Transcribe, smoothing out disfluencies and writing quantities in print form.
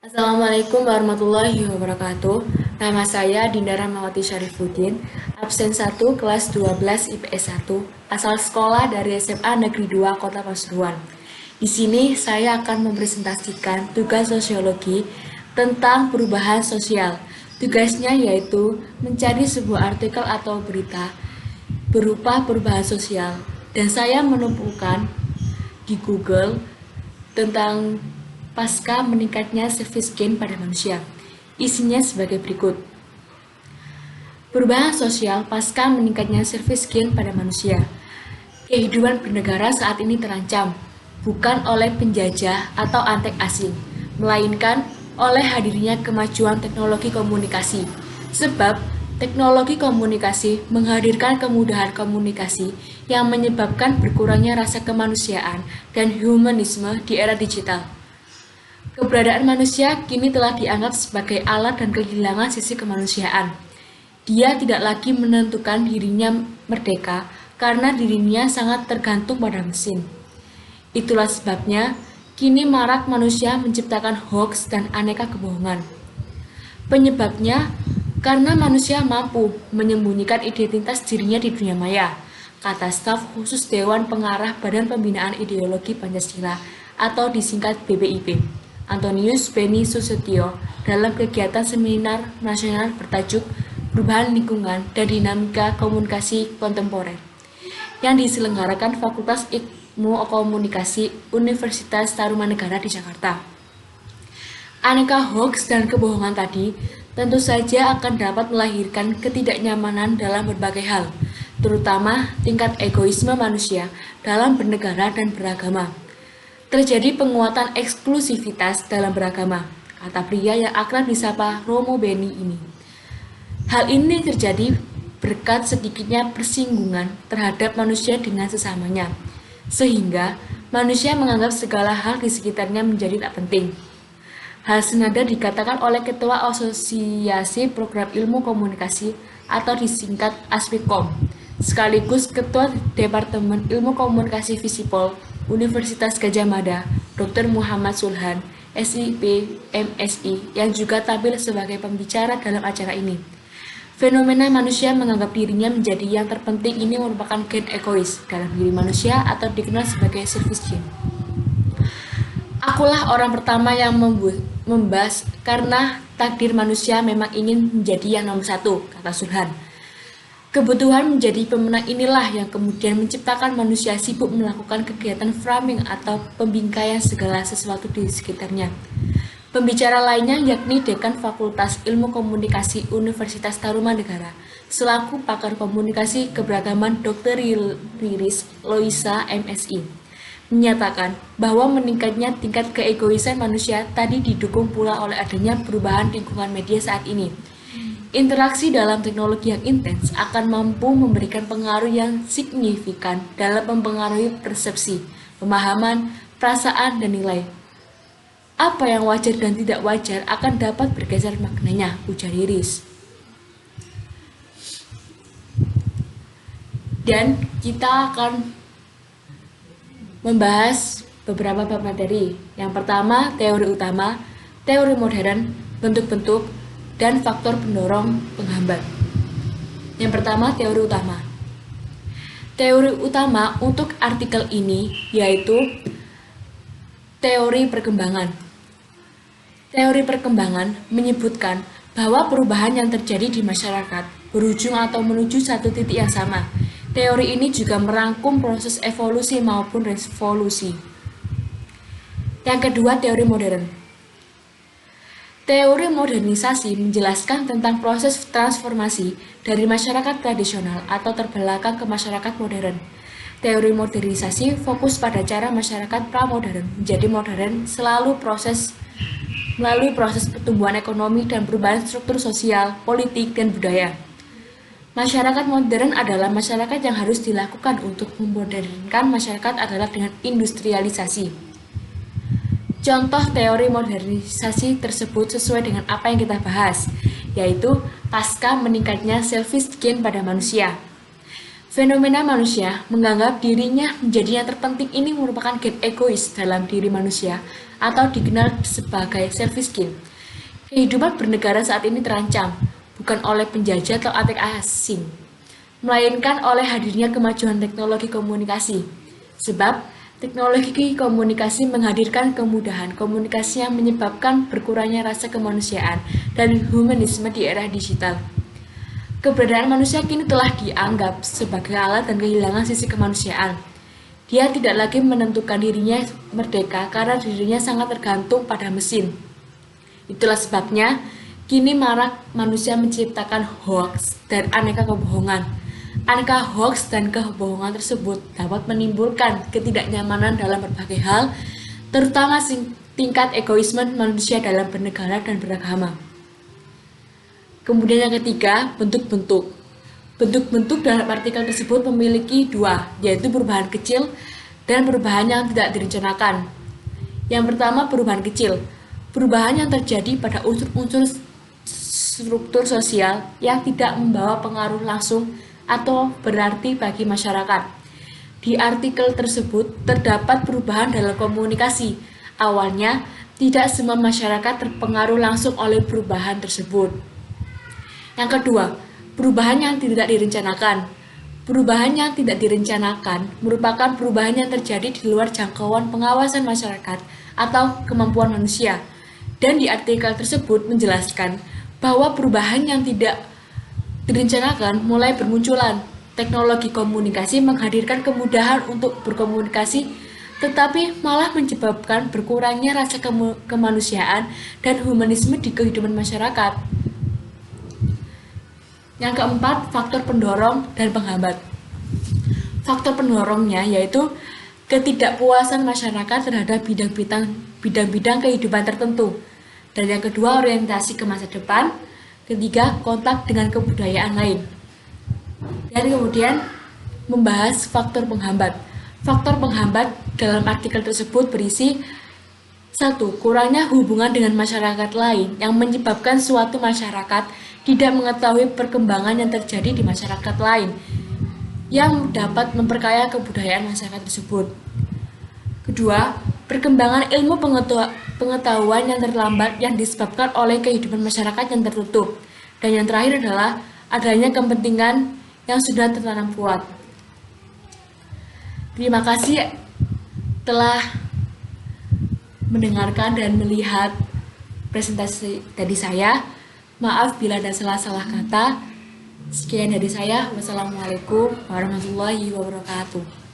Assalamualaikum warahmatullahi wabarakatuh. Nama saya Dinda Rahmawati Syarifuddin, absen 1 kelas 12 IPS 1, asal sekolah dari SMA Negeri 2 Kota Pasuruan. Di sini saya akan mempresentasikan tugas sosiologi tentang perubahan sosial. Tugasnya yaitu mencari sebuah artikel atau berita berupa perubahan sosial, dan saya menemukan di Google tentang pasca meningkatnya service gain pada manusia. Isinya sebagai berikut. Perubahan sosial pasca meningkatnya service gain pada manusia. Kehidupan bernegara saat ini terancam, bukan oleh penjajah atau antek asing, melainkan oleh hadirnya kemajuan teknologi komunikasi. Sebab teknologi komunikasi menghadirkan kemudahan komunikasi yang menyebabkan berkurangnya rasa kemanusiaan dan humanisme di era digital. Keberadaan manusia kini telah dianggap sebagai alat dan kehilangan sisi kemanusiaan. Dia tidak lagi menentukan dirinya merdeka karena dirinya sangat tergantung pada mesin. Itulah sebabnya kini marak manusia menciptakan hoaks dan aneka kebohongan. Penyebabnya karena manusia mampu menyembunyikan identitas dirinya di dunia maya, kata staf khusus Dewan Pengarah Badan Pembinaan Ideologi Pancasila atau disingkat BPIP, Antonius Beni Susetio, dalam kegiatan seminar nasional bertajuk Perubahan Lingkungan dan Dinamika Komunikasi Kontemporer yang diselenggarakan Fakultas Ilmu Komunikasi Universitas Tarumanegara di Jakarta. Aneka hoaks dan kebohongan tadi tentu saja akan dapat melahirkan ketidaknyamanan dalam berbagai hal, terutama tingkat egoisme manusia dalam bernegara dan beragama. Terjadi penguatan eksklusivitas dalam beragama, kata pria yang akrab disapa Romo Beni ini. Hal ini terjadi berkat sedikitnya persinggungan terhadap manusia dengan sesamanya, sehingga manusia menganggap segala hal di sekitarnya menjadi tak penting. Hal senada dikatakan oleh Ketua Asosiasi Program Ilmu Komunikasi atau disingkat ASPIKOM, sekaligus Ketua Departemen Ilmu Komunikasi Visipol Universitas Gadjah Mada, Dr. Muhammad Sulhan, SIP, MSI, yang juga tampil sebagai pembicara dalam acara ini. Fenomena manusia menganggap dirinya menjadi yang terpenting ini merupakan gen egois dalam diri manusia atau dikenal sebagai service gene. Akulah orang pertama yang membahas karena takdir manusia memang ingin menjadi yang nomor satu, kata Sulhan. Kebutuhan menjadi pemenang inilah yang kemudian menciptakan manusia sibuk melakukan kegiatan framing atau pembingkaian segala sesuatu di sekitarnya. Pembicara lainnya yakni Dekan Fakultas Ilmu Komunikasi Universitas Tarumanegara, selaku pakar komunikasi keberagaman Dr. Riris Loisa MSI, menyatakan bahwa meningkatnya tingkat keegoisan manusia tadi didukung pula oleh adanya perubahan lingkungan media saat ini. Interaksi dalam teknologi yang intens akan mampu memberikan pengaruh yang signifikan dalam mempengaruhi persepsi, pemahaman, perasaan, dan nilai. Apa yang wajar dan tidak wajar akan dapat bergeser maknanya, ujar Riris. Dan kita akan membahas beberapa bab materi. Yang pertama, teori utama, teori modern, bentuk-bentuk, dan faktor pendorong penghambat. Yang pertama, teori utama. Teori utama untuk artikel ini yaitu teori perkembangan. Teori perkembangan menyebutkan bahwa perubahan yang terjadi di masyarakat berujung atau menuju satu titik yang sama. Teori ini juga merangkum proses evolusi maupun revolusi. Yang kedua, teori modern. Teori modernisasi menjelaskan tentang proses transformasi dari masyarakat tradisional atau terbelakang ke masyarakat modern. Teori modernisasi fokus pada cara masyarakat pramodern menjadi modern melalui proses pertumbuhan ekonomi dan perubahan struktur sosial, politik, dan budaya. Masyarakat modern adalah masyarakat yang harus dilakukan untuk memodernkan masyarakat adalah dengan industrialisasi. Contoh teori modernisasi tersebut sesuai dengan apa yang kita bahas, yaitu pasca meningkatnya service gain pada manusia. Fenomena manusia menganggap dirinya menjadi yang terpenting ini merupakan gen egois dalam diri manusia atau dikenal sebagai self-esteem. Kehidupan bernegara saat ini terancam, bukan oleh penjajah atau antek asing, melainkan oleh hadirnya kemajuan teknologi komunikasi. Sebab, teknologi komunikasi menghadirkan kemudahan komunikasi yang menyebabkan berkurangnya rasa kemanusiaan dan humanisme di era digital. Keberadaan manusia kini telah dianggap sebagai alat dan kehilangan sisi kemanusiaan. Dia tidak lagi menentukan dirinya merdeka karena dirinya sangat tergantung pada mesin. Itulah sebabnya kini marak manusia menciptakan hoaks dan aneka kebohongan. Aneka hoaks dan kebohongan tersebut dapat menimbulkan ketidaknyamanan dalam berbagai hal, terutama tingkat egoisme manusia dalam bernegara dan beragama. Kemudian yang ketiga, bentuk-bentuk. Bentuk-bentuk dalam artikel tersebut memiliki dua, yaitu perubahan kecil dan perubahan yang tidak direncanakan. Yang pertama, perubahan kecil. Perubahan yang terjadi pada unsur-unsur struktur sosial yang tidak membawa pengaruh langsung atau berarti bagi masyarakat. Di artikel tersebut terdapat perubahan dalam komunikasi. Awalnya, tidak semua masyarakat terpengaruh langsung oleh perubahan tersebut. Yang kedua, perubahan yang tidak direncanakan. Perubahan yang tidak direncanakan merupakan perubahan yang terjadi di luar jangkauan pengawasan masyarakat atau kemampuan manusia. Dan di artikel tersebut menjelaskan bahwa perubahan yang tidak direncanakan mulai bermunculan. Teknologi komunikasi menghadirkan kemudahan untuk berkomunikasi, tetapi malah menyebabkan berkurangnya rasa kemanusiaan dan humanisme di kehidupan masyarakat. Yang keempat, faktor pendorong dan penghambat. Faktor pendorongnya yaitu ketidakpuasan masyarakat terhadap bidang-bidang kehidupan tertentu. Dan yang kedua, orientasi ke masa depan. Ketiga, kontak dengan kebudayaan lain. Dan kemudian membahas faktor penghambat. Faktor penghambat dalam artikel tersebut berisi 1. Kurangnya hubungan dengan masyarakat lain yang menyebabkan suatu masyarakat tidak mengetahui perkembangan yang terjadi di masyarakat lain yang dapat memperkaya kebudayaan masyarakat tersebut. Kedua, perkembangan ilmu pengetahuan yang terlambat yang disebabkan oleh kehidupan masyarakat yang tertutup. Dan yang terakhir adalah adanya kepentingan yang sudah tertanam kuat. Terima kasih telah mendengarkan dan melihat presentasi dari saya. Maaf bila ada salah-salah kata. Sekian dari saya. Wassalamualaikum warahmatullahi wabarakatuh.